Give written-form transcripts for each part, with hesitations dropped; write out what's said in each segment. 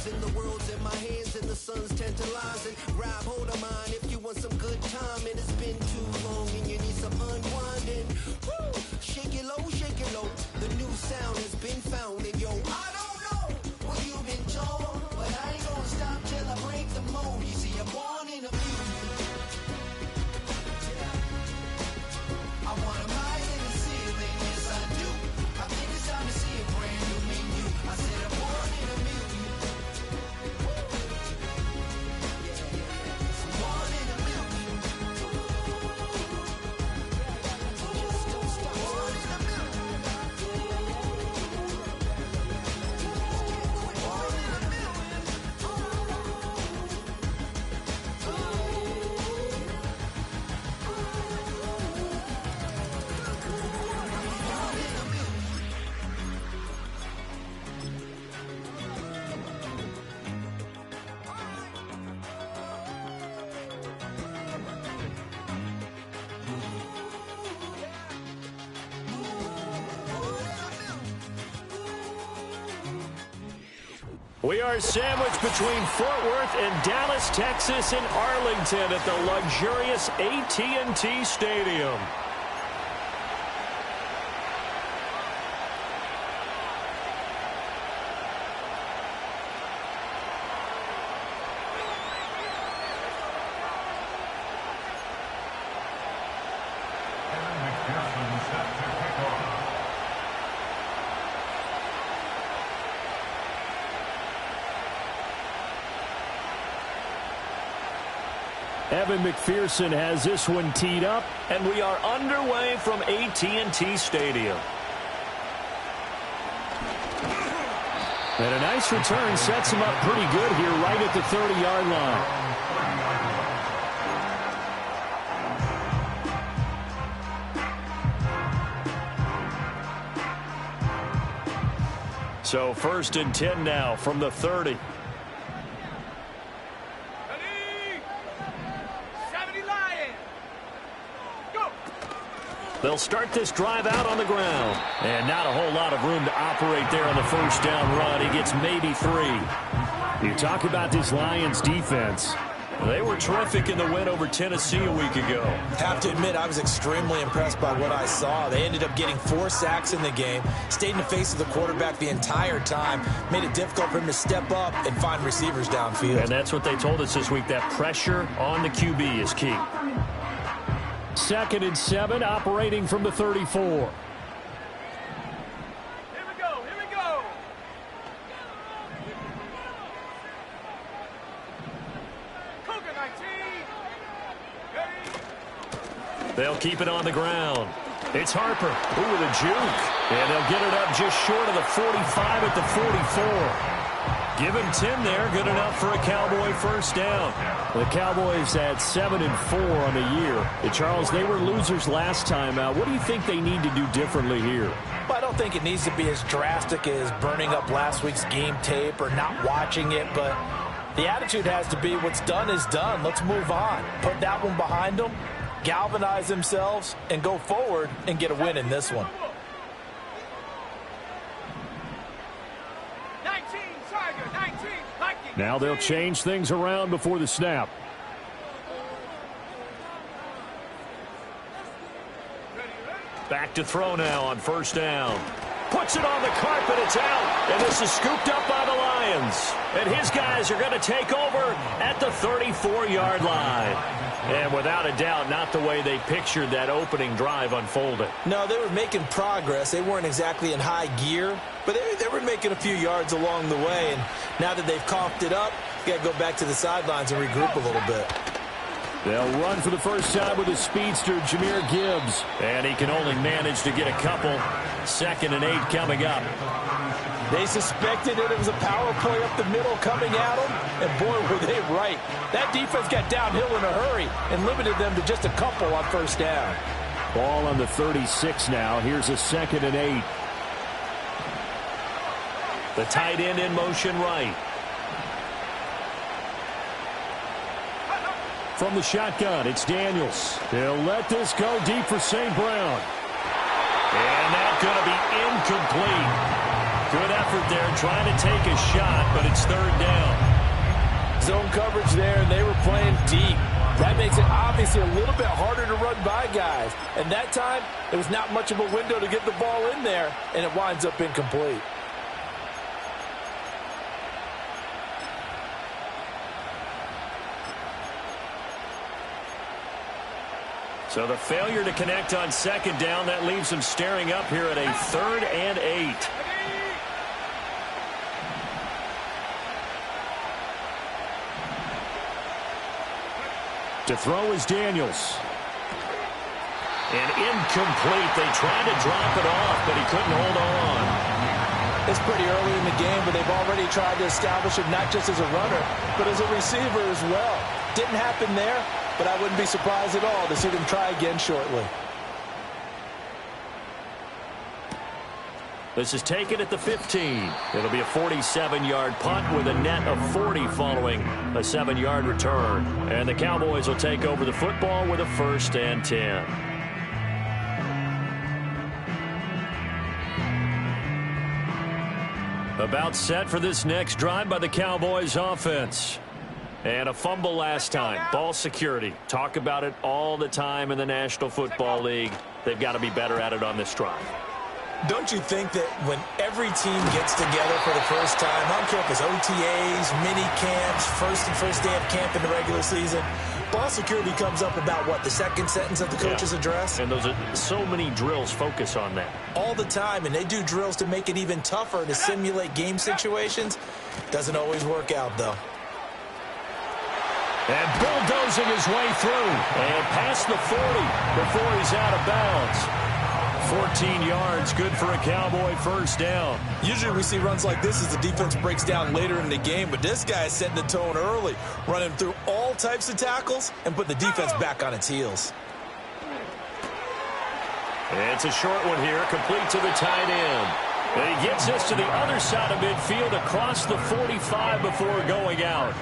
And the world's in my hands and the sun's tantalizing. Grab hold of mine if you want some good time. And it's been too long and you need some unwinding. Woo! Shake it low, shake it low. The new sound has been found. And yo, I don't know what you've been told, but I ain't gonna stop till I break the mold. You see, I'm born in a beauty. I want a high in the ceiling, yes I do. I think it's time to see a brand new menu. I said I'm born in a million. I'm born in a million. Just don't stop. Born in a million. Born in a million. We are sandwiched between Fort Worth and Dallas, Texas, and Arlington at the luxurious AT&T Stadium. Evan McPherson has this one teed up, and we are underway from AT&T Stadium. And a nice return sets him up pretty good here right at the 30-yard line. So 1st and 10 now from the 30. They'll start this drive out on the ground. And not a whole lot of room to operate there on the first down run. He gets maybe 3. You talk about this Lions defense. They were terrific in the win over Tennessee a week ago. Have to admit, I was extremely impressed by what I saw. They ended up getting 4 sacks in the game, stayed in the face of the quarterback the entire time, made it difficult for him to step up and find receivers downfield. And that's what they told us this week, that pressure on the QB is key. 2nd and 7, operating from the 34. Here we go, here we go. Cougar 19. They'll keep it on the ground. It's Harper. Ooh, with a juke. And they'll get it up just short of the 45 at the 44. Give him 10 there. Good enough for a Cowboy first down. The Cowboys had 7 and 4 on the year. And Charles, they were losers last time out. What do you think they need to do differently here? Well, I don't think it needs to be as drastic as burning up last week's game tape or not watching it, but the attitude has to be what's done is done. Let's move on. Put that one behind them, galvanize themselves, and go forward and get a win in this one. Now they'll change things around before the snap. Back to throw now on first down. Puts it on the carpet. It's out. And this is scooped up by the Lions. And his guys are going to take over at the 34-yard line. And without a doubt, not the way they pictured that opening drive unfolded. No, they were making progress. They weren't exactly in high gear, but they were making a few yards along the way. And now that they've coughed it up, you got to go back to the sidelines and regroup a little bit. They'll run for the first time with his speedster, Jahmyr Gibbs. And he can only manage to get a couple. 2nd and 8 coming up. They suspected that it was a power play up the middle coming at them, and boy, were they right. That defense got downhill in a hurry and limited them to just a couple on first down. Ball on the 36 now. Here's a 2nd and 8. The tight end in motion right. From the shotgun, it's Daniels. He'll let this go deep for St. Brown. And that's going to be incomplete. Good effort there, trying to take a shot, but it's third down. Zone coverage there, and they were playing deep. That makes it obviously a little bit harder to run by guys. And that time, there was not much of a window to get the ball in there, and it winds up incomplete. So the failure to connect on second down, that leaves them staring up here at a 3rd and 8. To throw is Daniels. And incomplete. They tried to drop it off, but he couldn't hold on. It's pretty early in the game, but they've already tried to establish it not just as a runner, but as a receiver as well. Didn't happen there, but I wouldn't be surprised at all to see them try again shortly. This is taken at the 15. It'll be a 47-yard punt with a net of 40 following a 7-yard return. And the Cowboys will take over the football with a 1st and 10. About set for this next drive by the Cowboys offense. And a fumble last time. Ball security. Talk about it all the time in the National Football League. They've got to be better at it on this drive. Don't you think that when every team gets together for the first time, I don't care if it's OTAs, mini camps, first day of camp in the regular season, ball security comes up about what, the second sentence of the coach's address? And those are so many drills focus on that. All the time, and they do drills to make it even tougher to simulate game situations. Doesn't always work out, though. And bulldozing his way through and past the 40 before he's out of bounds. 14 yards, good for a Cowboy first down. Usually we see runs like this as the defense breaks down later in the game, but this guy is setting the tone early, running through all types of tackles and put the defense back on its heels. It's a short one here, complete to the tight end. And he gets us to the other side of midfield across the 45 before going out.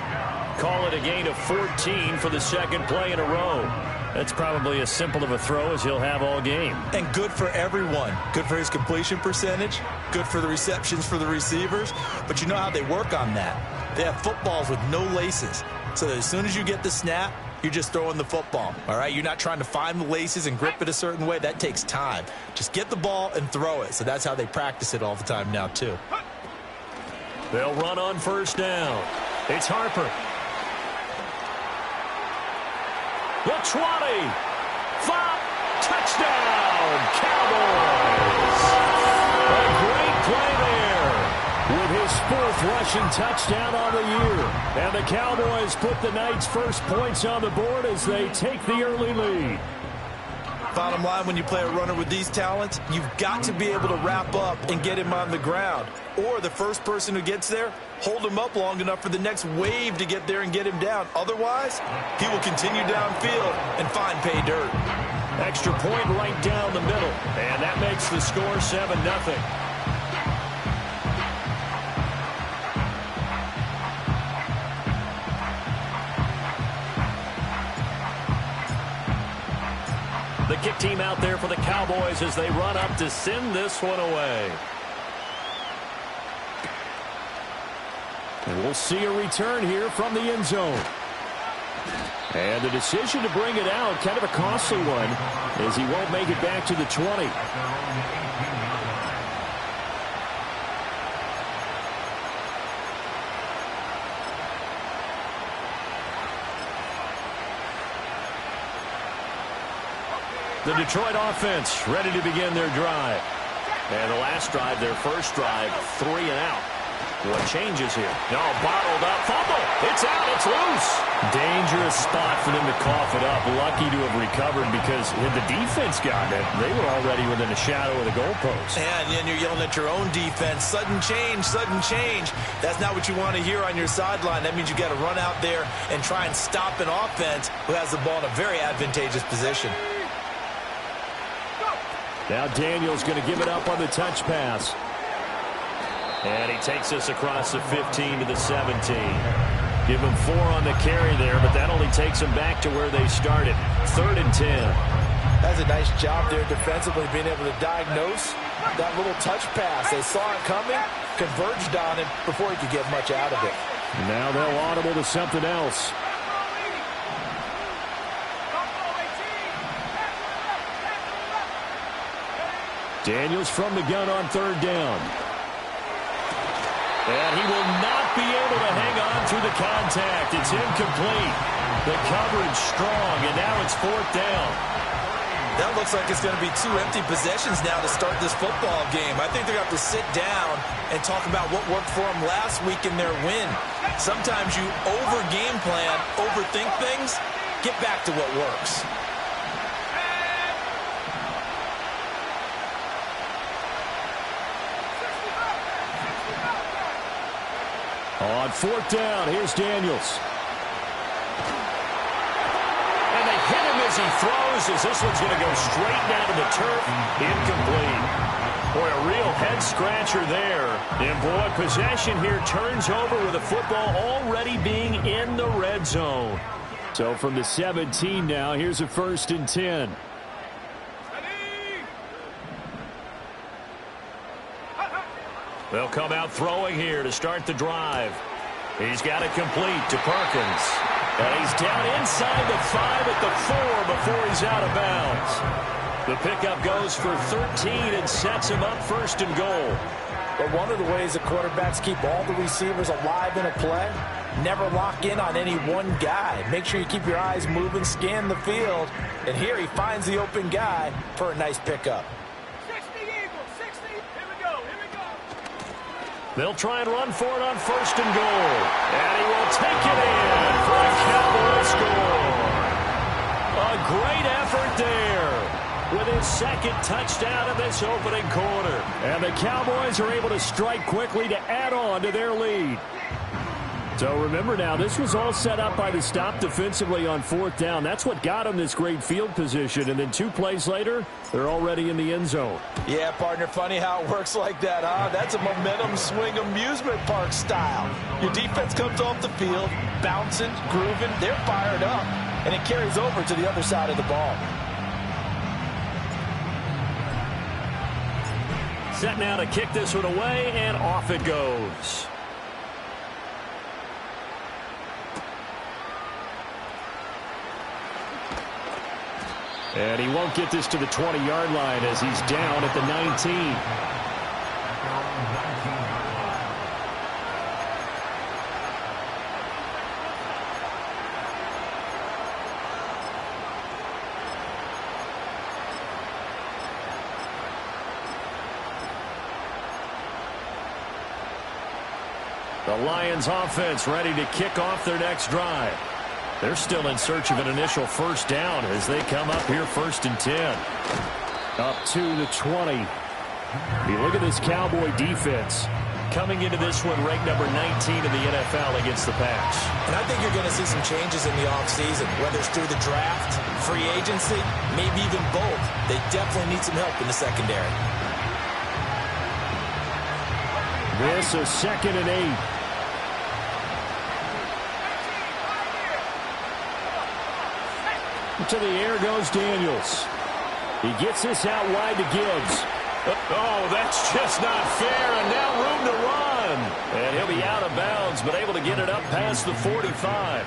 Call it a gain of 14 for the second play in a row. That's probably as simple of a throw as he'll have all game. And good for everyone. Good for his completion percentage. Good for the receptions for the receivers. But you know how they work on that. They have footballs with no laces. So that as soon as you get the snap, you're just throwing the football. All right? You're not trying to find the laces and grip it a certain way. That takes time. Just get the ball and throw it. So that's how they practice it all the time now, too. They'll run on first down. It's Harper. The 20, 5, touchdown, Cowboys. A great play there with his 4th rushing touchdown on the year. And the Cowboys put the Knights' first points on the board as they take the early lead. Bottom line, when you play a runner with these talents, you've got to be able to wrap up and get him on the ground. Or the first person who gets there, hold him up long enough for the next wave to get there and get him down. Otherwise, he will continue downfield and find pay dirt. Extra point right down the middle. And that makes the score 7-0. The kick team out there for the Cowboys as they run up to send this one away. And we'll see a return here from the end zone. And the decision to bring it out, kind of a costly one, as he won't make it back to the 20. The Detroit offense ready to begin their drive. And the last drive, their first drive, 3 and out. What changes here? No, bottled up. Fumble. It's out. It's loose. Dangerous spot for them to cough it up. Lucky to have recovered because had the defense gotten it, they were already within a shadow of the goalpost. And then you're yelling at your own defense. Sudden change, sudden change. That's not what you want to hear on your sideline. That means you got to run out there and try and stop an offense who has the ball in a very advantageous position. Now Daniels going to give it up on the touch pass. And he takes us across the 15 to the 17. Give him 4 on the carry there, but that only takes them back to where they started. 3rd and 10. That's a nice job there defensively, being able to diagnose That little touch pass. They saw it coming, converged on him before he could get much out of it. Now they'll audible to something else. Daniels from the gun on third down. And he will not be able to hang on through the contact. It's incomplete. The coverage strong, and now it's fourth down. That looks like it's going to be 2 empty possessions now to start this football game. I think they're going to have to sit down and talk about what worked for them last week in their win. Sometimes you over-game plan, overthink things, get back to what works. On fourth down, here's Daniels. And they hit him as he throws, as this one's going to go straight down to the turf. Incomplete. Boy, a real head-scratcher there. And, boy, possession here turns over with the football already being in the red zone. So from the 17 now, here's a 1st and 10. They'll come out throwing here to start the drive. He's got it complete to Perkins. And he's down inside the 5 at the 4 before he's out of bounds. The pickup goes for 13 and sets him up 1st and goal. But one of the ways the quarterbacks keep all the receivers alive in a play, never lock in on any one guy. Make sure you keep your eyes moving, scan the field. And here he finds the open guy for a nice pickup. They'll try and run for it on 1st and goal. And he will take it in for a Cowboy score. A great effort there with his 2nd touchdown of this opening quarter. And the Cowboys are able to strike quickly to add on to their lead. So remember now, this was all set up by the stop defensively on 4th down. That's what got them this great field position. And then 2 plays later, they're already in the end zone. Yeah, partner, funny how it works like that, huh? That's a momentum swing amusement park style. Your defense comes off the field, bouncing, grooving, they're fired up, and it carries over to the other side of the ball. Set now to kick this one away, and off it goes. And he won't get this to the 20-yard line as he's down at the 19. The Lions offense ready to kick off their next drive. They're still in search of an initial 1st down as they come up here 1st and 10. Up to the 20. You look at this Cowboy defense coming into this one ranked number 19 in the NFL against the pass. And I think you're going to see some changes in the offseason, whether it's through the draft, free agency, maybe even both. They definitely need some help in the secondary. This is 2nd and 8. To the air goes Daniels. He gets this out wide to Gibbs. Oh, that's just not fair, and now room to run. And he'll be out of bounds, but able to get it up past the 45.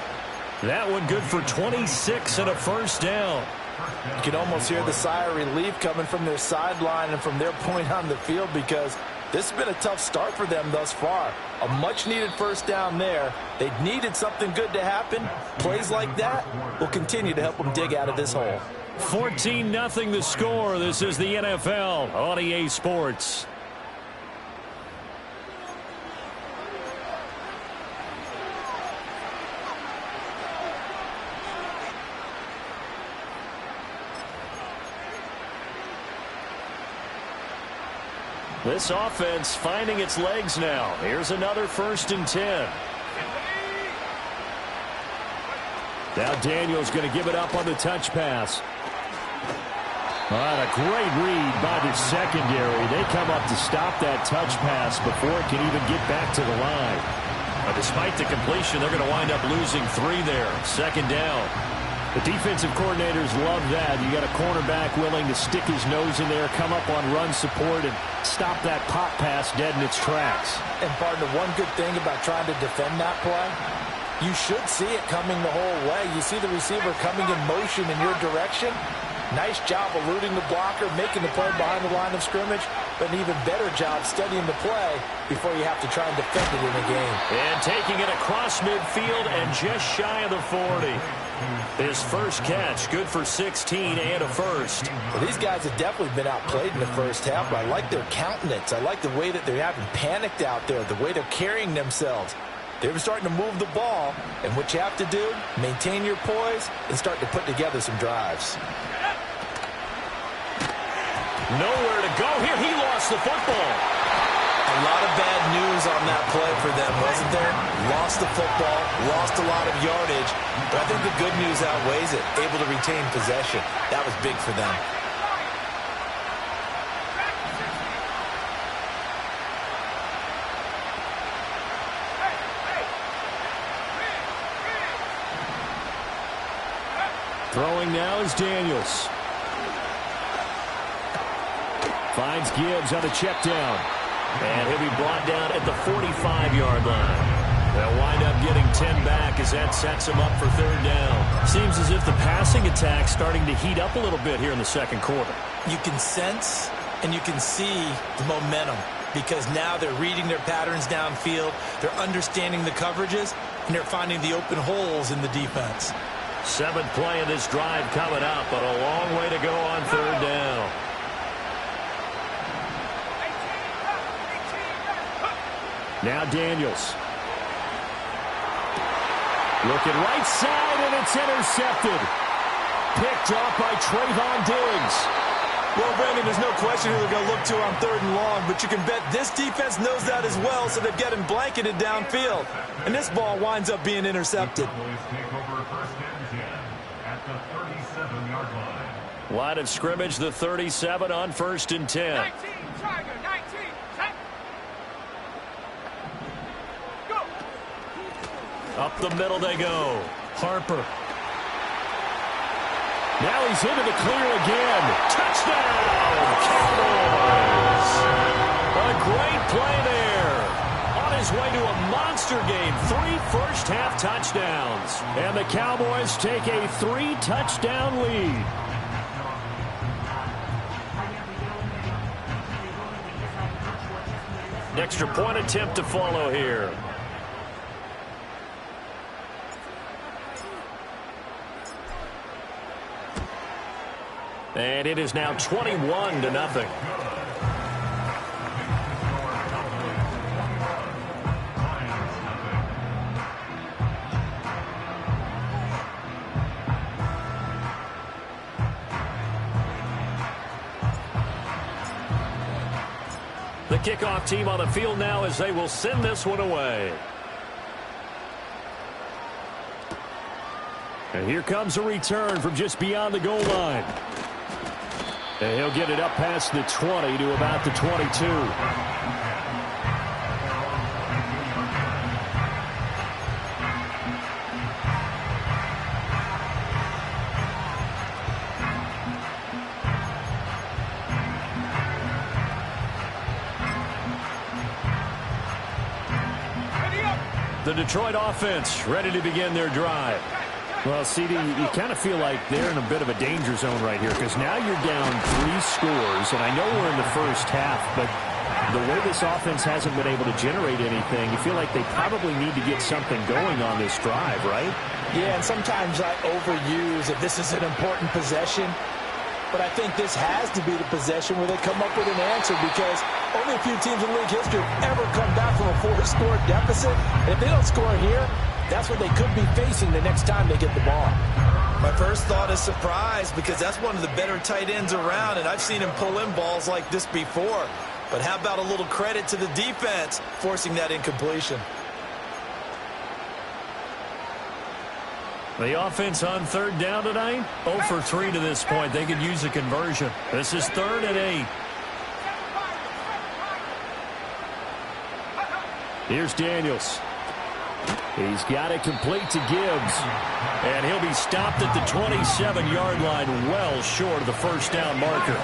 That one good for 26 and a 1st down. You can almost hear the sigh of relief coming from their sideline and from their point on the field because this has been a tough start for them thus far. A much-needed 1st down there. They needed something good to happen. Plays like that will continue to help them dig out of this hole. 14-0 the score. This is the NFL on EA Sports. This offense finding its legs now. Here's another 1st and 10. Now Daniels going to give it up on the touch pass. All right, a great read by the secondary. They come up to stop that touch pass before it can even get back to the line. But despite the completion, they're going to wind up losing 3 there. 2nd down. The defensive coordinators love that. You got a cornerback willing to stick his nose in there, come up on run support, and stop that pop pass dead in its tracks. And partner, one good thing about trying to defend that play, you should see it coming the whole way. You see the receiver coming in motion in your direction. Nice job eluding the blocker, making the play behind the line of scrimmage, but an even better job studying the play before you have to try and defend it in a game. And taking it across midfield and just shy of the 40. His first catch, good for 16 and a first. Well, these guys have definitely been outplayed in the first half, but I like their countenance. I like the way that they haven't panicked out there, the way they're carrying themselves. They're starting to move the ball, and what you have to do, maintain your poise and start to put together some drives. Nowhere to go here. He lost the football. A lot of bad news on that play for them, wasn't there? Lost the football, lost a lot of yardage, but I think the good news outweighs it. Able to retain possession. That was big for them. Throwing now is Daniels. Finds Gibbs on a check down. And he'll be brought down at the 45-yard line. They'll wind up getting 10 back as that sets him up for third down. Seems as if the passing attack's starting to heat up a little bit here in the second quarter. You can sense and you can see the momentum because now they're reading their patterns downfield, they're understanding the coverages, and they're finding the open holes in the defense. Seventh play of this drive coming up, but a long way to go on third down. Now Daniels. Looking right side, and it's intercepted. Picked off by Trayvon Diggs. Well, Brandon, there's no question who they're going to look to on third and long, but you can bet this defense knows that as well, so they've got him blanketed downfield. And this ball winds up being intercepted. Line of scrimmage, the 37 on 1st and 10. 19, Tiger, 19, set. Go. Up the middle they go. Harper. Now he's into the clear again. Touchdown, Cowboys. A great play there. On his way to a monster game. 3 first-half touchdowns. And the Cowboys take a 3-touchdown lead. Extra point attempt to follow here. And it is now 21-0. The kickoff team on the field now as they will send this one away. And here comes a return from just beyond the goal line. And he'll get it up past the 20 to about the 22. The Detroit offense ready to begin their drive. Well, CD, you kind of feel like they're in a bit of a danger zone right here because now you're down 3 scores, and I know we're in the first half, but the way this offense hasn't been able to generate anything, you feel like they probably need to get something going on this drive, right? Yeah, and sometimes I overuse that this is an important possession, but I think this has to be the possession where they come up with an answer because only a few teams in league history have ever come back from a 4-score deficit. And if they don't score here, that's what they could be facing the next time they get the ball. My first thought is surprise because that's one of the better tight ends around, and I've seen him pull in balls like this before. But how about a little credit to the defense forcing that incompletion? The offense on third down tonight, 0 for 3 to this point. They could use a conversion. This is 3rd and 8. Here's Daniels. He's got it complete to Gibbs. And he'll be stopped at the 27-yard line, well short of the first down marker.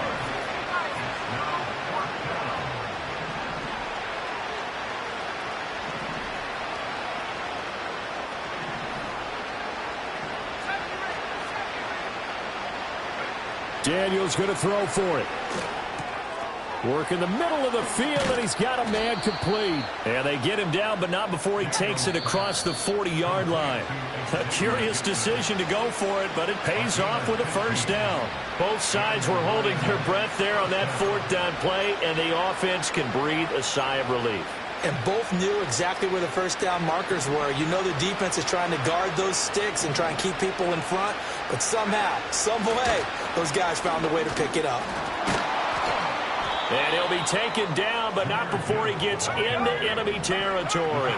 Daniels going to throw for it. Work in the middle of the field, and he's got a man complete. And they get him down, but not before he takes it across the 40-yard line. A curious decision to go for it, but it pays off with a first down. Both sides were holding their breath there on that fourth down play, and the offense can breathe a sigh of relief. And both knew exactly where the first down markers were. You know the defense is trying to guard those sticks and try and keep people in front, but somehow, some way, those guys found a way to pick it up. And he'll be taken down, but not before he gets into enemy territory.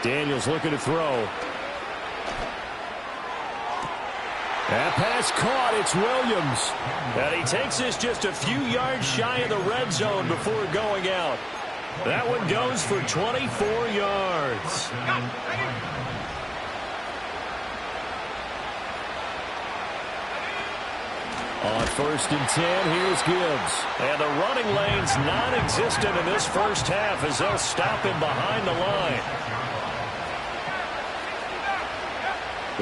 Daniels looking to throw. That pass caught. It's Williams. And he takes this just a few yards shy of the red zone before going out. That one goes for 24 yards. On 1st and 10, here's Gibbs. And the running lane's non-existent in this first half as they'll stop him behind the line.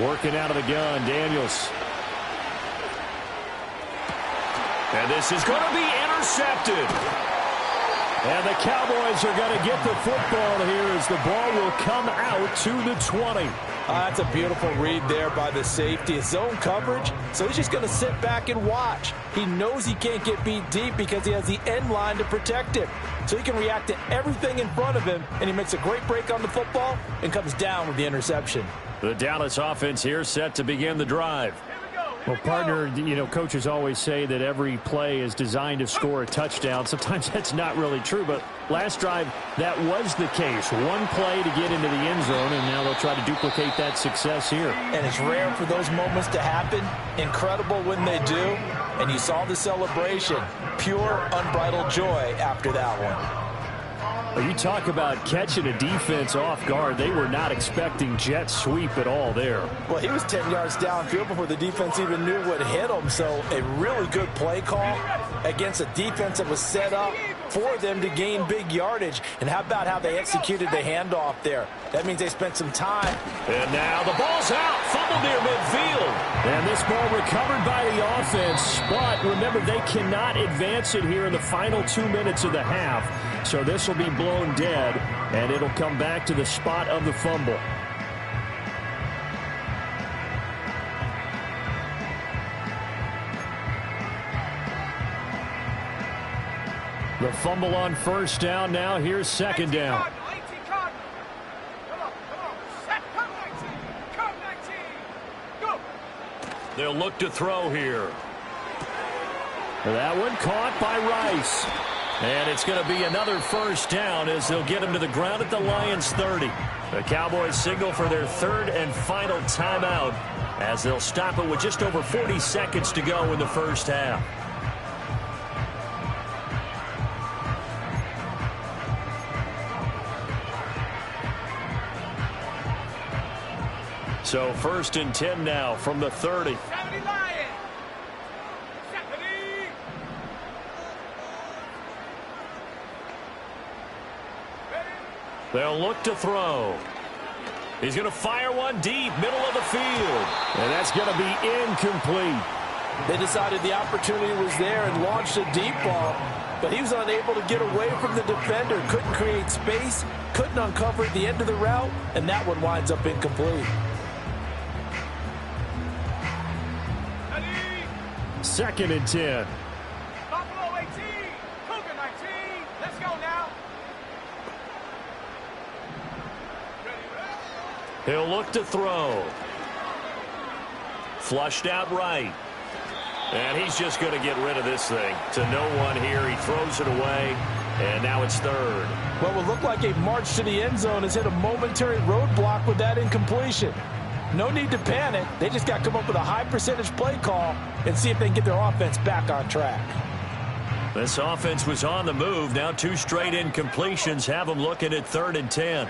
Working out of the gun, Daniels. And this is going to be intercepted. And the Cowboys are going to get the football here as the ball will come out to the 20. That's a beautiful read there by the safety. It's zone coverage, so he's just going to sit back and watch. He knows he can't get beat deep because he has the end line to protect him. So he can react to everything in front of him, and he makes a great break on the football and comes down with the interception. The Dallas offense here set to begin the drive. Well, partner, you know, coaches always say that every play is designed to score a touchdown. Sometimes that's not really true, but last drive, that was the case. One play to get into the end zone, and now they'll try to duplicate that success here. And it's rare for those moments to happen. Incredible when they do. And you saw the celebration. Pure, unbridled joy after that one. Well, you talk about catching a defense off guard. They were not expecting jet sweep at all there. Well, he was 10 yards downfield before the defense even knew what hit him. So a really good play call against a defense that was set up for them to gain big yardage. And how about how they executed the handoff there? That means they spent some time. And now the ball's out. Fumble near midfield. And this ball recovered by the offense. But remember, they cannot advance it here in the final 2 minutes of the half. So this will be blown dead, and it'll come back to the spot of the fumble. The fumble on first down. Now here's second down. They'll look to throw here. That one caught by Rice. And it's going to be another first down as they'll get him to the ground at the Lions 30. The Cowboys signal for their third and final timeout as they'll stop it with just over 40 seconds to go in the first half. So 1st and 10 now from the 30. They'll look to throw. He's going to fire one deep, middle of the field. And that's going to be incomplete. They decided the opportunity was there and launched a deep ball, but he was unable to get away from the defender, couldn't create space, couldn't uncover at the end of the route, and that one winds up incomplete. 2nd and 10. Buffalo 18, Cougar 19. Let's go now. He'll look to throw. Flushed out right. And he's just going to get rid of this thing. To no one here. He throws it away. And now it's 3rd. What will look like a march to the end zone has hit a momentary roadblock with that incompletion. No need to panic. They just got to come up with a high percentage play call and see if they can get their offense back on track. This offense was on the move. Now 2 straight incompletions have them looking at 3rd and 10.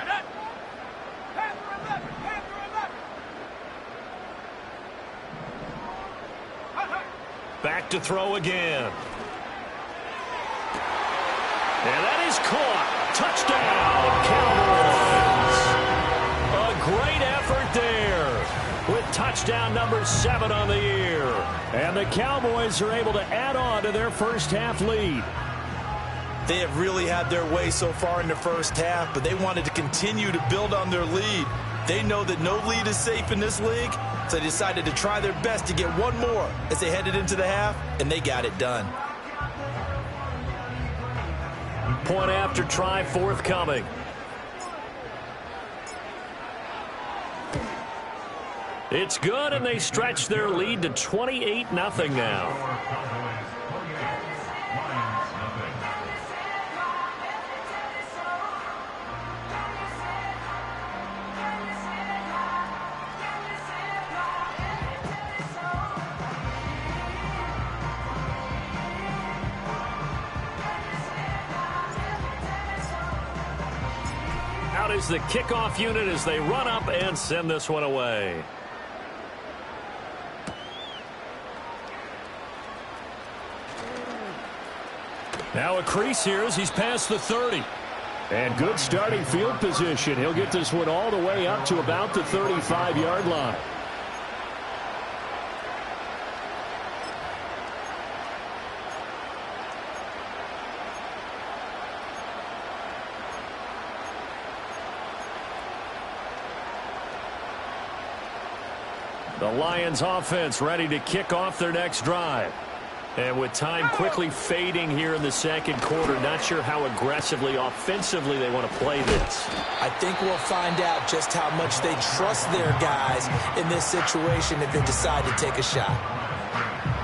Back to throw again. And that is caught. Touchdown, Cowboys. A great effort there with touchdown number 7 on the year. And the Cowboys are able to add on to their first half lead. They have really had their way so far in the first half, but they wanted to continue to build on their lead. They know that no lead is safe in this league, so they decided to try their best to get one more as they headed into the half, and they got it done. Point after try forthcoming. It's good, and they stretch their lead to 28-0 now. Out is the kickoff unit as they run up and send this one away. Now a crease here as he's past the 30. And good starting field position. He'll get this one all the way up to about the 35-yard line. The Lions offense ready to kick off their next drive. And with time quickly fading here in the second quarter, not sure how aggressively, offensively they want to play this. I think we'll find out just how much they trust their guys in this situation if they decide to take a shot.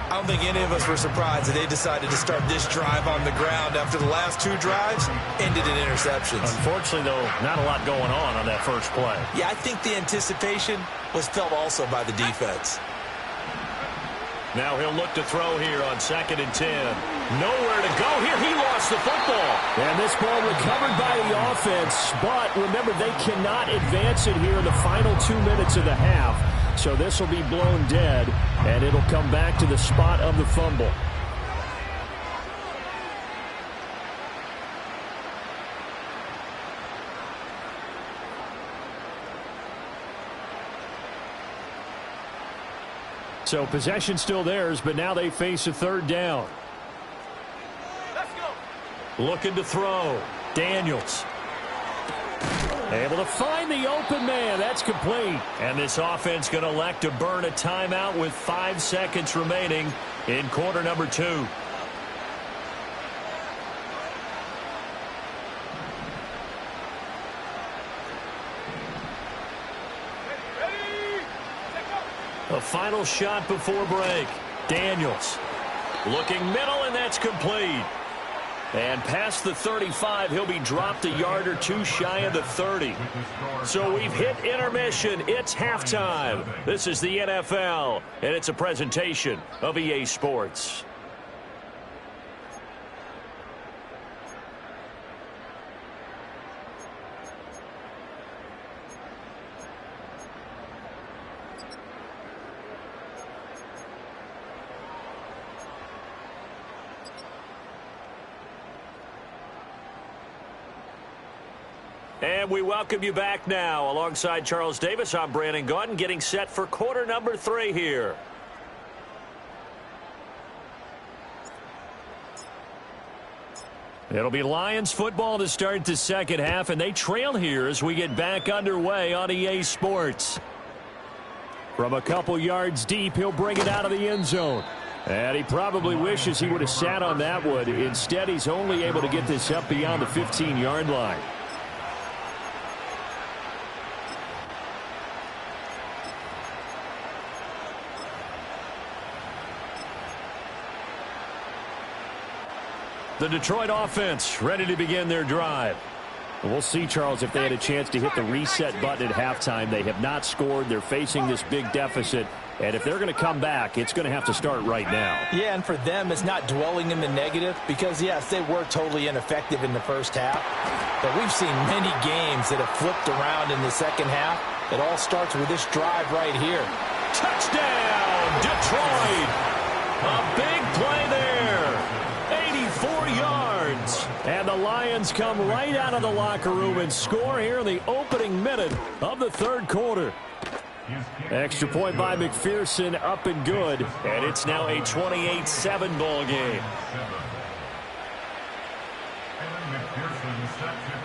I don't think any of us were surprised that they decided to start this drive on the ground after the last 2 drives ended in interceptions. Unfortunately, though, not a lot going on that first play. Yeah, I think the anticipation was felt also by the defense. Now he'll look to throw here on 2nd and 10. Nowhere to go here. He lost the football. And this ball recovered by the offense. But remember, they cannot advance it here in the final 2 minutes of the half. So this will be blown dead, and it'll come back to the spot of the fumble. So possession still theirs, but now they face a 3rd down. Let's go. Looking to throw. Daniels. Able to find the open man. That's complete. And this offense going to elect to burn a timeout with 5 seconds remaining in quarter number 2. A final shot before break. Daniels looking middle, and that's complete. And past the 35, he'll be dropped a yard or 2 shy of the 30. So we've hit intermission. It's halftime. This is the NFL, and it's a presentation of EA Sports. And we welcome you back now. Alongside Charles Davis, I'm Brandon Gaudin, getting set for quarter number 3 here. It'll be Lions football to start the second half, and they trail here as we get back underway on EA Sports. From a couple yards deep, he'll bring it out of the end zone. And he probably wishes he would have sat on that one. Instead, he's only able to get this up beyond the 15-yard line. The Detroit offense ready to begin their drive. We'll see, Charles, if they had a chance to hit the reset button at halftime. They have not scored. They're facing this big deficit. And if they're going to come back, it's going to have to start right now. Yeah, and for them, it's not dwelling in the negative because, yes, they were totally ineffective in the first half. But we've seen many games that have flipped around in the second half. It all starts with this drive right here. Touchdown, Detroit! A big play there. 84 yards. And the Lions come right out of the locker room and score here in the opening minute of the third quarter. Extra point by McPherson, up and good. And it's now a 28-7 ball game.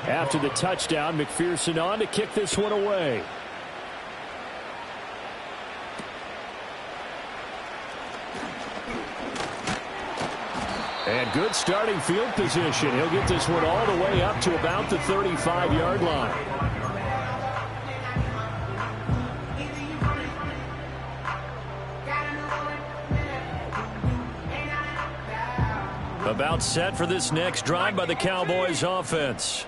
After the touchdown, McPherson on to kick this one away. And good starting field position. He'll get this one all the way up to about the 35-yard line. About set for this next drive by the Cowboys offense.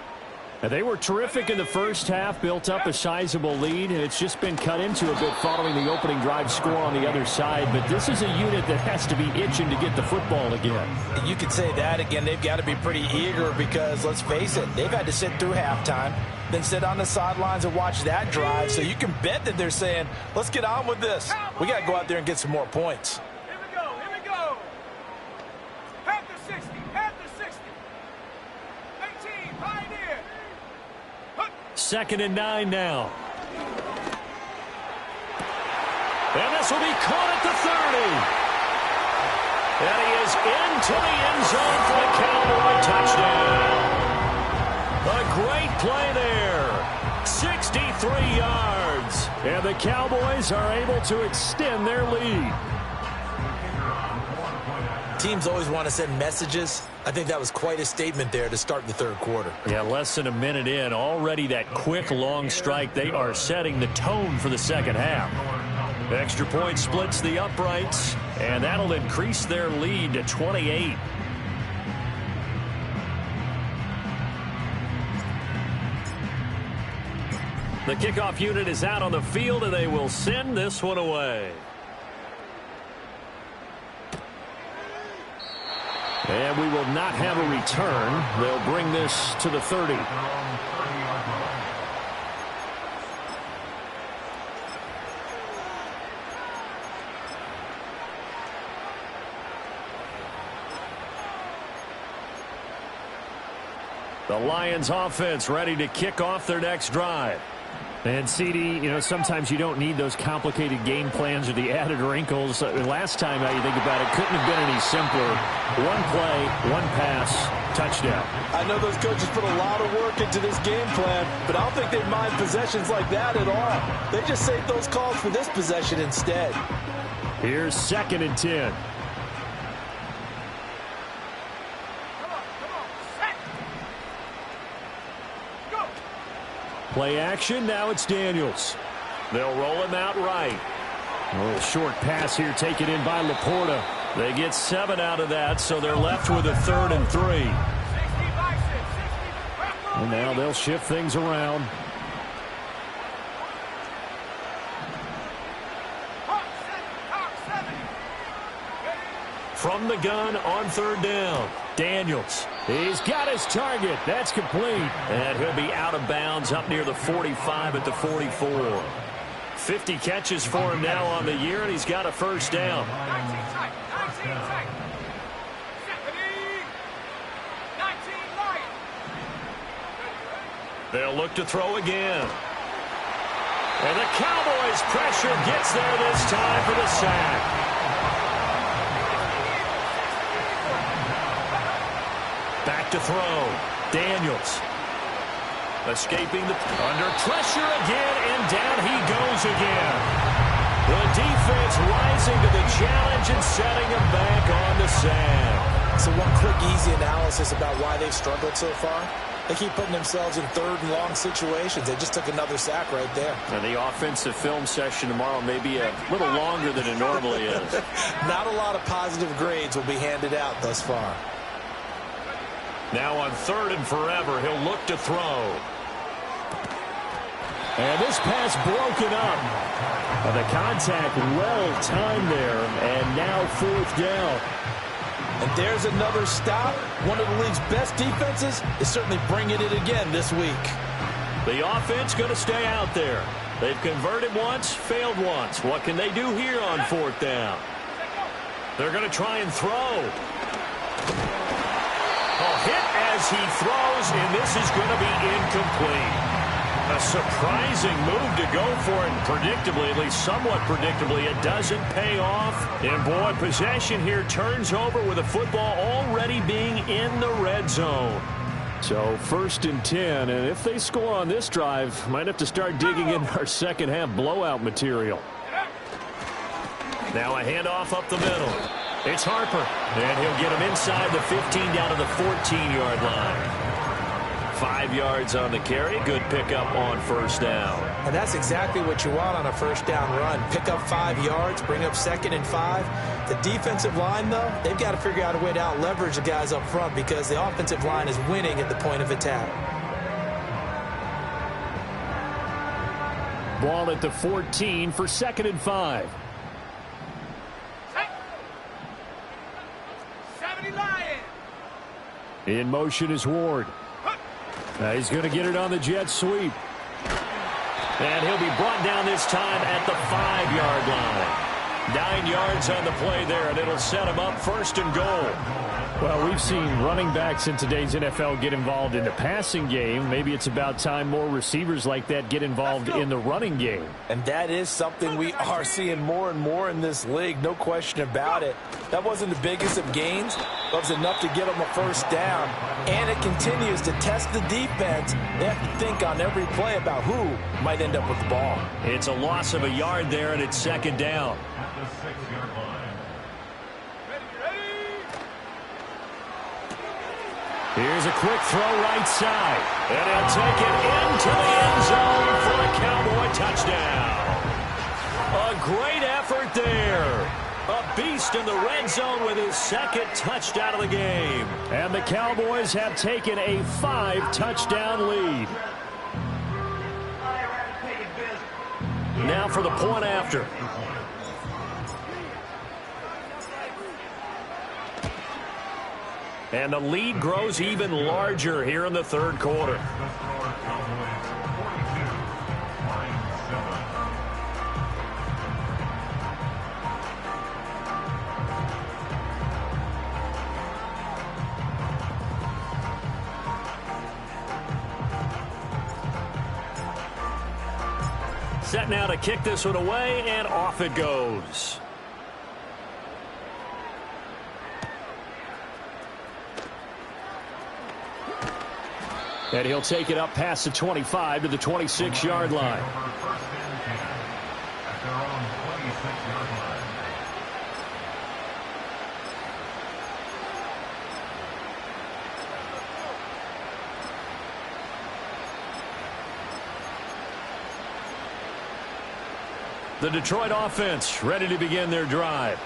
And they were terrific in the first half, built up a sizable lead, and it's just been cut into a bit following the opening drive score on the other side. But this is a unit that has to be itching to get the football again. You could say that again. They've got to be pretty eager because, let's face it, they've had to sit through halftime, then sit on the sidelines and watch that drive. So you can bet that they're saying, let's get on with this. We got to go out there and get some more points. Here we go, here we go. Panther 60, Panther 60. 18, Pioneer. 2nd and 9 now. And this will be caught at the 30. And he is into the end zone for the Cowboy touchdown. A great play there. 63 yards. And the Cowboys are able to extend their lead. Teams always want to send messages. I think that was quite a statement there to start the third quarter. Yeah, less than a minute in. Already that quick, long strike. They are setting the tone for the second half. Extra point splits the uprights, and that'll increase their lead to 28. The kickoff unit is out on the field, and they will send this one away. And we will not have a return. They'll bring this to the 30. The Lions offense ready to kick off their next drive. And, CD, you know, sometimes you don't need those complicated game plans or the added wrinkles. Last time, you think about it, couldn't have been any simpler. One play, one pass, touchdown. I know those coaches put a lot of work into this game plan, but I don't think they mind possessions like that at all. They just saved those calls for this possession instead. Here's 2nd and 10. Play action, now it's Daniels. They'll roll him out right. A little short pass here taken in by Laporta. They get 7 out of that, so they're left with a 3rd and 3. And now they'll shift things around. From the gun on 3rd down. Daniels. He's got his target. That's complete. And he'll be out of bounds up near the 45 at the 44. 50 catches for him now on the year, and he's got a 1st down. 19 tight. 19 tight. 19 light. They'll look to throw again. And the Cowboys' pressure gets there this time for the sack. Back to throw. Daniels. Escaping under pressure again, and down he goes again. The defense rising to the challenge and setting him back on the sack. So one quick, easy analysis about why they've struggled so far. They keep putting themselves in 3rd and long situations. They just took another sack right there. And the offensive film session tomorrow may be a little longer than it normally is. Not a lot of positive grades will be handed out thus far. Now on 3rd and forever, he'll look to throw. And this pass broken up. The contact well timed there, and now 4th down. And there's another stop. One of the league's best defenses is certainly bringing it again this week. The offense going to stay out there. They've converted once, failed once. What can they do here on 4th down? They're going to try and throw. A hit as he throws, and this is going to be incomplete. A surprising move to go for it, and predictably, at least somewhat predictably, it doesn't pay off. And boy, possession here turns over with the football already being in the red zone. So 1st and 10, and if they score on this drive, might have to start digging in our second half blowout material. Now a handoff up the middle. It's Harper, and he'll get him inside the 15 down to the 14-yard line. 5 yards on the carry. Good pickup on 1st down. And that's exactly what you want on a 1st down run. Pick up 5 yards, bring up 2nd and 5. The defensive line, though, they've got to figure out a way to out-leverage the guys up front because the offensive line is winning at the point of attack. Ball at the 14 for 2nd and 5. 70 Lions. In motion is Ward. He's going to get it on the jet sweep. And he'll be brought down this time at the 5-yard line. 9 yards on the play there, and it'll set him up 1st and goal. Well, we've seen running backs in today's NFL get involved in the passing game. Maybe it's about time more receivers like that get involved in the running game. And that is something we are seeing more and more in this league, no question about it. That wasn't the biggest of gains, but it was enough to get them a 1st down. And it continues to test the defense. They have to think on every play about who might end up with the ball. It's a loss of a yard there, and it's 2nd down. Here's a quick throw right side. And he'll take it into the end zone for a Cowboy touchdown. A great effort there. A beast in the red zone with his 2nd touchdown of the game. And the Cowboys have taken a 5-touchdown lead. Now for the point after. And the lead grows even larger here in the 3rd quarter. Set now to kick this one away, and off it goes. And he'll take it up past the 25 to the 26-yard line. The Detroit offense ready to begin their drive.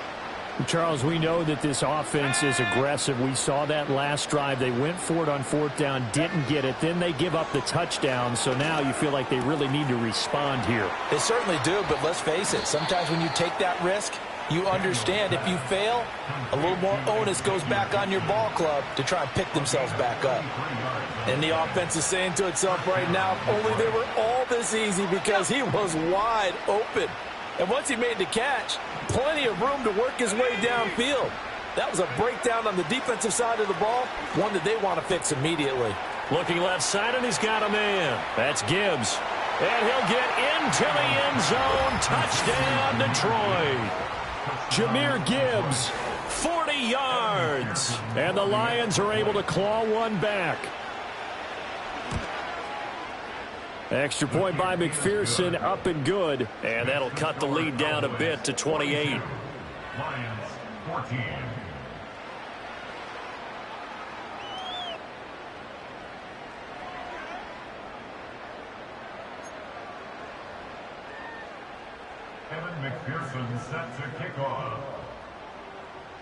Charles, we know that this offense is aggressive. We saw that last drive. They went for it on 4th down, didn't get it. Then they give up the touchdown. So now you feel like they really need to respond here. They certainly do, but let's face it. Sometimes when you take that risk, you understand if you fail, a little more onus goes back on your ball club to try and pick themselves back up. And the offense is saying to itself right now, if only they were all this easy because he was wide open. And once he made the catch, plenty of room to work his way downfield. That was a breakdown on the defensive side of the ball, one that they want to fix immediately. Looking left side, and he's got a man. That's Gibbs. And he'll get into the end zone. Touchdown, Detroit. Jahmyr Gibbs, 40 yards. And the Lions are able to claw one back. Extra point by McPherson, up and good. And that'll cut the lead down a bit to 28. Lions 14. Evan McPherson set to kick off.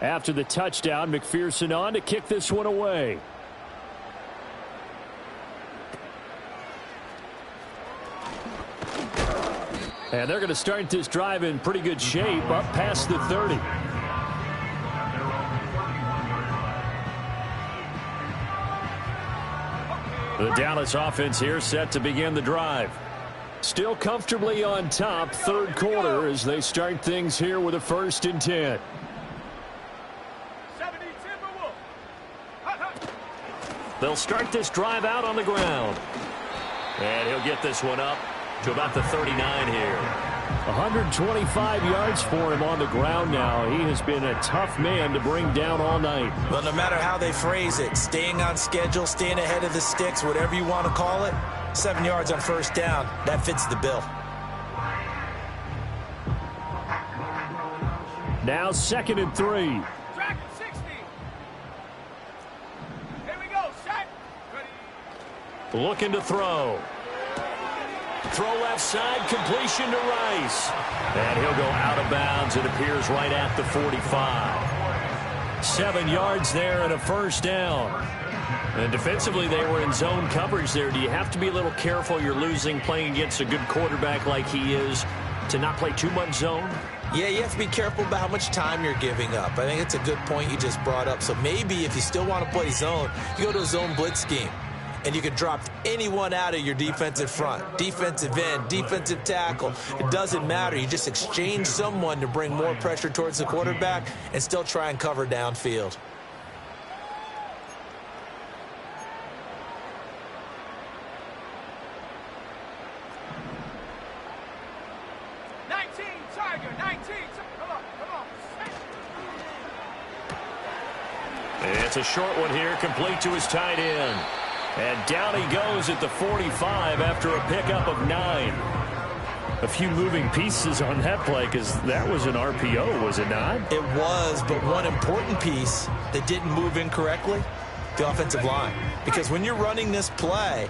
After the touchdown, McPherson on to kick this one away. And they're going to start this drive in pretty good shape up past the 30. The Dallas offense here set to begin the drive. Still comfortably on top, third quarter as they start things here with a 1st and 10. They'll start this drive out on the ground. And he'll get this one up to about the 39 here. 125 yards for him on the ground now. He has been a tough man to bring down all night. Well, no matter how they phrase it, staying on schedule, staying ahead of the sticks, whatever you want to call it, 7 yards on 1st down, that fits the bill. Now 2nd and 3. Track at 60. Here we go, set. Ready. Looking to throw. Throw left side, completion to Rice. And he'll go out of bounds. It appears right at the 45. 7 yards there and a 1st down. And defensively, they were in zone coverage there. Do you have to be a little careful? You're losing playing against a good quarterback like he is to not play too much zone? Yeah, you have to be careful about how much time you're giving up. I think it's a good point you just brought up. So maybe if you still want to play zone, you go to a zone blitz scheme. And you can drop anyone out of your defensive front. Defensive end, defensive tackle. It doesn't matter. You just exchange someone to bring more pressure towards the quarterback and still try and cover downfield. It's a short one here, complete to his tight end. And down he goes at the 45 after a pickup of 9. A few moving pieces on that play because that was an RPO, was it not? It was, but one important piece that didn't move incorrectly, the offensive line. Because when you're running this play,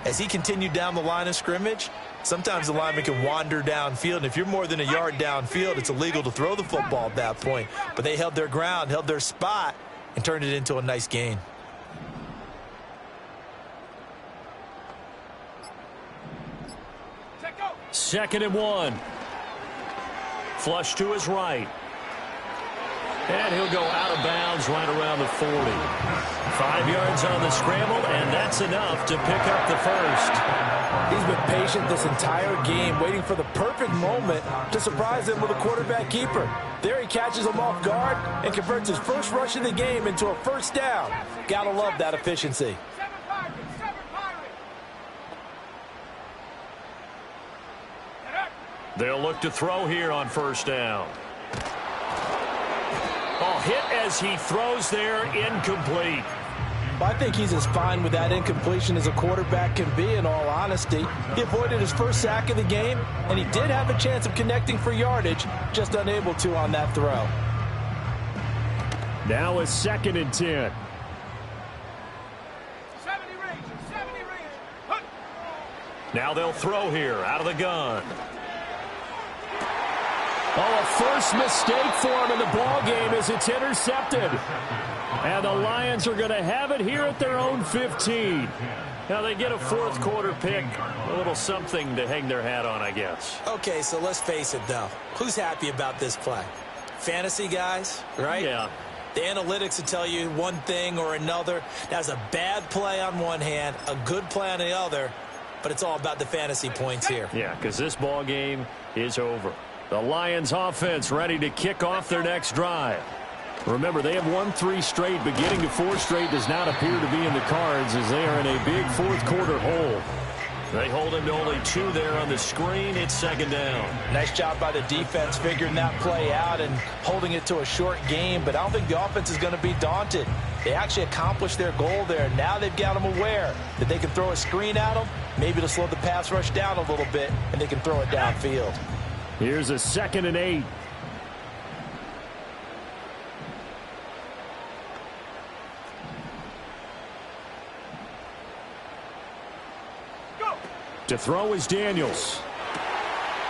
as he continued down the line of scrimmage, sometimes the lineman can wander downfield. And if you're more than a yard downfield, it's illegal to throw the football at that point. But they held their ground, held their spot, and turned it into a nice gain. Second and 1. Flush to his right. And he'll go out of bounds right around the 40. 5 yards on the scramble, and that's enough to pick up the 1st. He's been patient this entire game, waiting for the perfect moment to surprise him with a quarterback keeper. There he catches him off guard and converts his first rush of the game into a 1st down. Gotta love that efficiency. They'll look to throw here on 1st down. Oh, hit as he throws there, incomplete. I think he's as fine with that incompletion as a quarterback can be, in all honesty. He avoided his first sack of the game, and he did have a chance of connecting for yardage, just unable to on that throw. Now a 2nd and 10. 70 range. Hunt. Now they'll throw here out of the gun. Oh, a first mistake for him in the ball game as it's intercepted. And the Lions are going to have it here at their own 15. Now they get a 4th quarter pick, a little something to hang their hat on, I guess. Okay, so let's face it, though. Who's happy about this play? Fantasy guys, right? Yeah. The analytics will tell you one thing or another. That's a bad play on one hand, a good play on the other, but it's all about the fantasy points here. Yeah, because this ball game is over. The Lions offense ready to kick off their next drive. Remember, they have won 3 straight, but getting to 4 straight does not appear to be in the cards as they are in a big 4th quarter hole. They hold him to only 2 there on the screen. It's 2nd down. Nice job by the defense figuring that play out and holding it to a short game, but I don't think the offense is going to be daunted. They actually accomplished their goal there. Now they've got them aware that they can throw a screen at them, maybe to slow the pass rush down a little bit, and they can throw it downfield. Here's a 2nd and 8. Go. To throw is Daniels.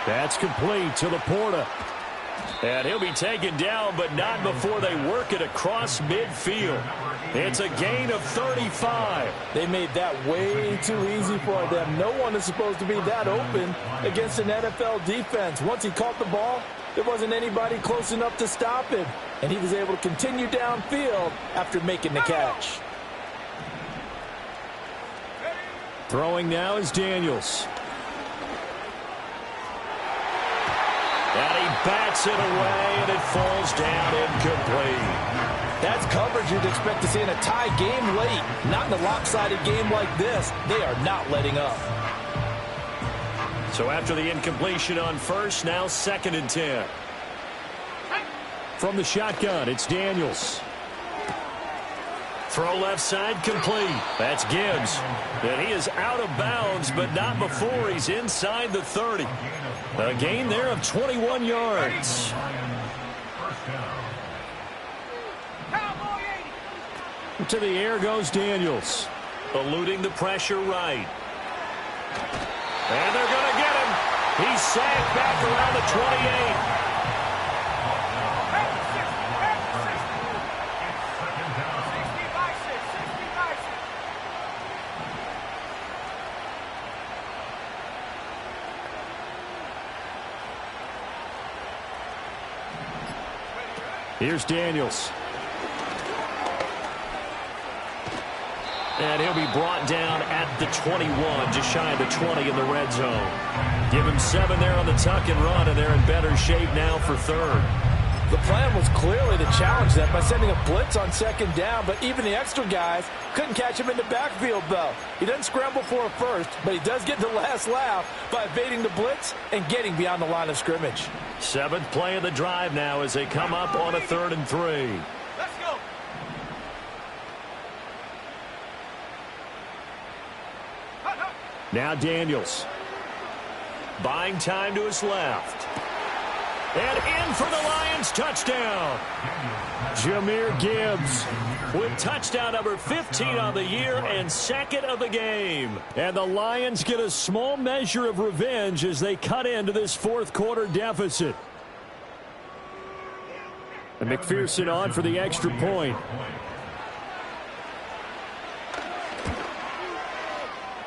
That's complete to Laporta. And he'll be taken down, but not before they work it across midfield. It's a gain of 35. They made that way too easy for them. No one is supposed to be that open against an NFL defense. Once he caught the ball, there wasn't anybody close enough to stop him. And he was able to continue downfield after making the catch. Throwing now is Daniels. And he bats it away, and it falls down incomplete. That's coverage you'd expect to see in a tie game late. Not in a lopsided game like this. They are not letting up. So after the incompletion on first, now 2nd and 10. From the shotgun, it's Daniels. Throw left side complete. That's Gibbs. And he is out of bounds, but not before he's inside the 30. A gain there of 21 yards. To the air goes Daniels. Eluding the pressure right. And they're going to get him. He's sacked back around the 28. Here's Daniels. And he'll be brought down at the 21, just shy of the 20 in the red zone. Give him 7 there on the tuck and run, and they're in better shape now for 3rd. The plan was clearly to challenge them by sending a blitz on 2nd down, but even the extra guys couldn't catch him in the backfield, though. He doesn't scramble for a first, but he does get the last laugh by evading the blitz and getting beyond the line of scrimmage. 7th play of the drive now as they come up on a 3rd and 3. Let's go. Now Daniels. Buying time to his left. And in for the Lions touchdown. Jahmyr Gibbs with touchdown number 15 on the year and 2nd of the game. And the Lions get a small measure of revenge as they cut into this 4th quarter deficit. And McPherson on for the extra point.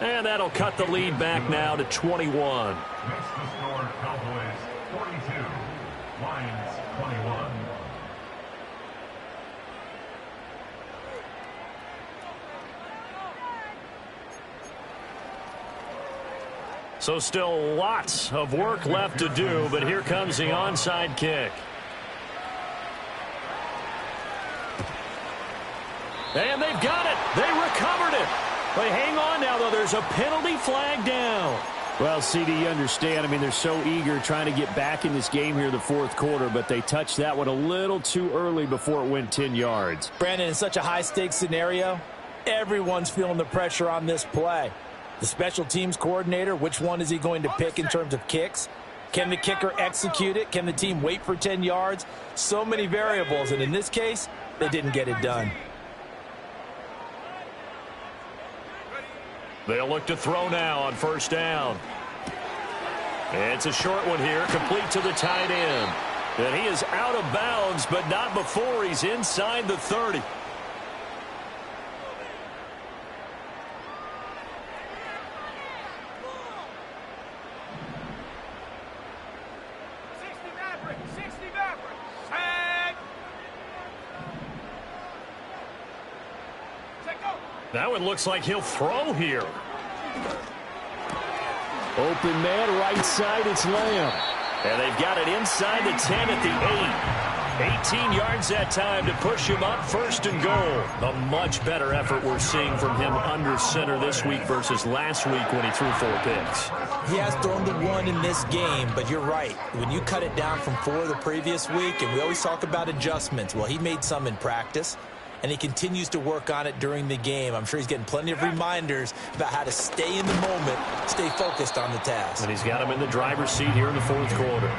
And that'll cut the lead back now to 21. Makes the score Cowboys 42, Lions 21. So still lots of work left to do, but here comes the onside kick. And they've got it. They recovered it. But hang on now, though. There's a penalty flag down. Well, CD, you understand. I mean, they're so eager trying to get back in this game here in the 4th quarter, but they touched that one a little too early before it went 10 yards. Brandon, in such a high-stakes scenario, everyone's feeling the pressure on this play. The special teams coordinator, which one is he going to pick in terms of kicks? Can the kicker execute it? Can the team wait for 10 yards? So many variables, and in this case, they didn't get it done. They'll look to throw now on 1st down. It's a short one here, complete to the tight end. And he is out of bounds, but not before he's inside the 30. That one looks like he'll throw here. Open man, right side, it's Lamb. And they've got it inside the 10 at the 8. 18 yards that time to push him up 1st and goal. A much better effort we're seeing from him under center this week versus last week when he threw 4 picks. He has thrown the 1 in this game, but you're right. When you cut it down from 4 the previous week, and we always talk about adjustments, well, he made some in practice, and he continues to work on it during the game. I'm sure he's getting plenty of reminders about how to stay in the moment, stay focused on the task. And he's got him in the driver's seat here in the 4th quarter.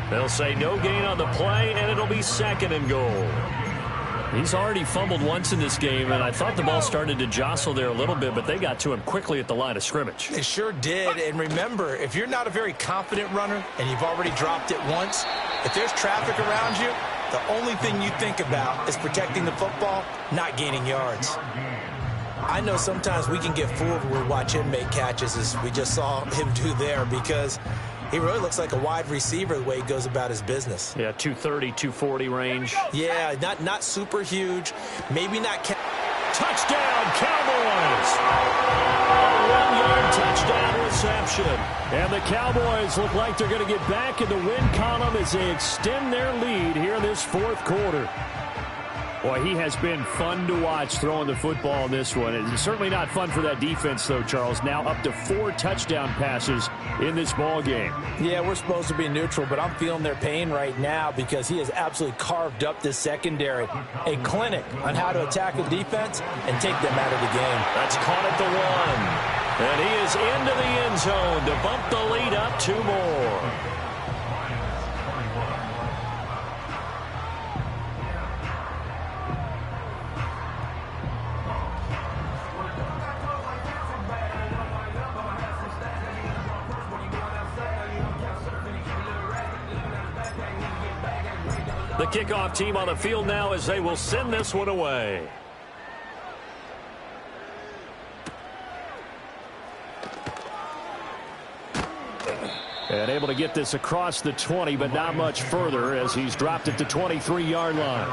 They'll say no gain on the play, and it'll be 2nd and goal. He's already fumbled once in this game, and I thought the ball started to jostle there a little bit, but they got to him quickly at the line of scrimmage. They sure did. And remember, if you're not a very confident runner and you've already dropped it once, if there's traffic around you, the only thing you think about is protecting the football, not gaining yards. I know sometimes we can get fooled when we watch him make catches, as we just saw him do there, because he really looks like a wide receiver the way he goes about his business. Yeah, 230, 240 range. Yeah, not super huge. Maybe not. Touchdown, Cowboys! A 1-yard touchdown reception. And the Cowboys look like they're going to get back in the win column as they extend their lead here in this fourth quarter. Boy, he has been fun to watch throwing the football in this one. It's certainly not fun for that defense, though, Charles. Now up to 4 touchdown passes in this ball game. Yeah, we're supposed to be neutral, but I'm feeling their pain right now because he has absolutely carved up this secondary. A clinic on how to attack a defense and take them out of the game. That's caught at the 1. And he is into the end zone to bump the lead up 2 more. The kickoff team on the field now as they will send this one away. And able to get this across the 20, but not much further as he's dropped at the 23-yard line.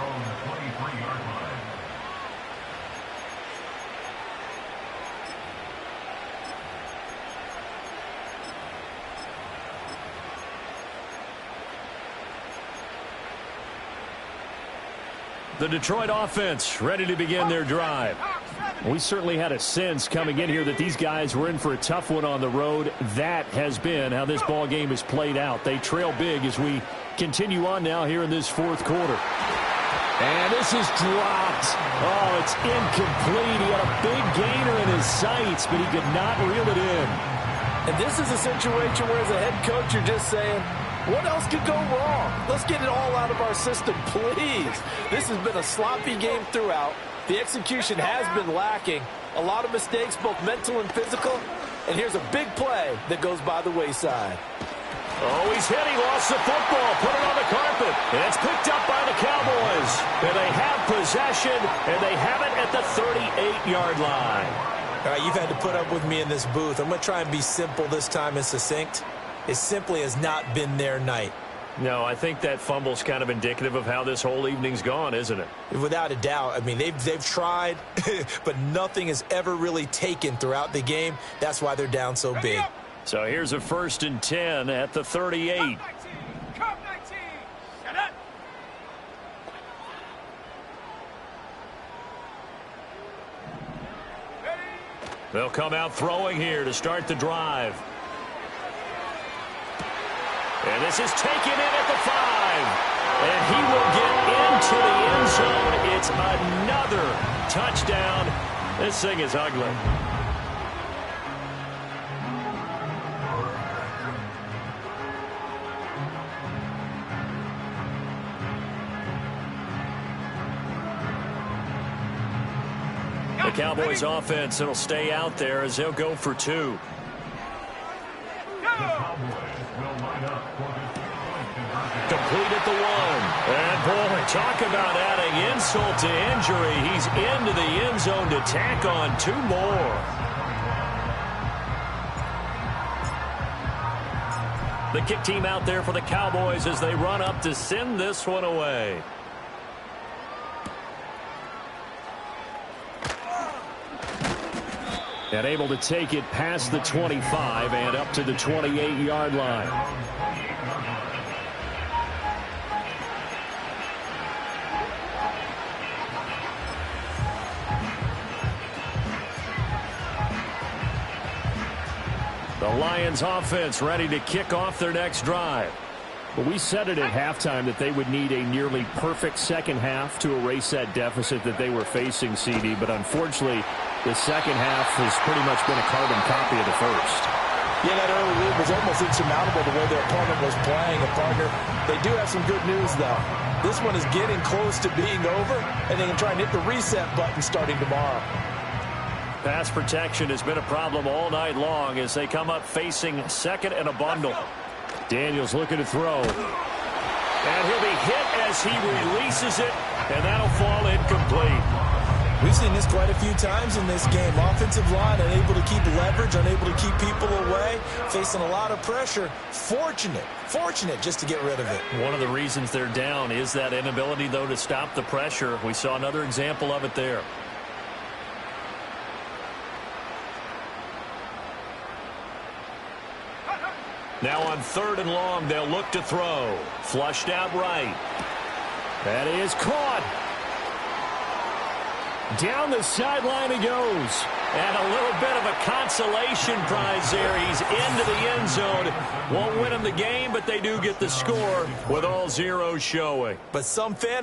The Detroit offense ready to begin their drive. We certainly had a sense coming in here that these guys were in for a tough one on the road. That has been how this ball game has played out. They trail big as we continue on now here in this fourth quarter. And this is dropped. Oh, it's incomplete. He had a big gainer in his sights, but he could not reel it in. And this is a situation where as a head coach you're just saying, what else could go wrong? Let's get it all out of our system, please. This has been a sloppy game throughout. The execution has been lacking. A lot of mistakes, both mental and physical. And here's a big play that goes by the wayside. Oh, he's hit. He lost the football. Put it on the carpet. And it's picked up by the Cowboys. And they have possession, and they have it at the 38-yard line. All right, you've had to put up with me in this booth. I'm going to try and be simple this time and succinct. It simply has not been their night. No, I think that fumble's kind of indicative of how this whole evening's gone, isn't it? Without a doubt. I mean, they've tried, but nothing has ever really taken throughout the game. That's why they're down so big. So here's a 1st and 10 at the 38. They'll come out throwing here to start the drive. And this is taken in at the 5. And he will get into the end zone. It's another touchdown. This thing is ugly. The Cowboys offense, it'll stay out there as they'll go for 2. Complete at the 1. And boy, talk about adding insult to injury. He's into the end zone to tack on 2 more. The kick team out there for the Cowboys as they run up to send this one away. And able to take it past the 25 and up to the 28-yard line. The Lions offense ready to kick off their next drive. Well, we said it at halftime that they would need a nearly perfect second half to erase that deficit that they were facing, CD. But unfortunately, the second half has pretty much been a carbon copy of the first. Yeah, that early lead was almost insurmountable the way their opponent was playing. And, partner, they do have some good news, though. This one is getting close to being over, and they can try and hit the reset button starting tomorrow. Pass protection has been a problem all night long as they come up facing second and a bundle. Daniels looking to throw. And he'll be hit as he releases it, and that'll fall incomplete. We've seen this quite a few times in this game. Offensive line unable to keep leverage, unable to keep people away, facing a lot of pressure. Fortunate just to get rid of it. One of the reasons they're down is that inability, though, to stop the pressure. We saw another example of it there. Now on 3rd and long, they'll look to throw. Flushed out right. That is caught. Down the sideline he goes. And a little bit of a consolation prize there. He's into the end zone. Won't win him the game, but they do get the score with all zeros showing. But some fan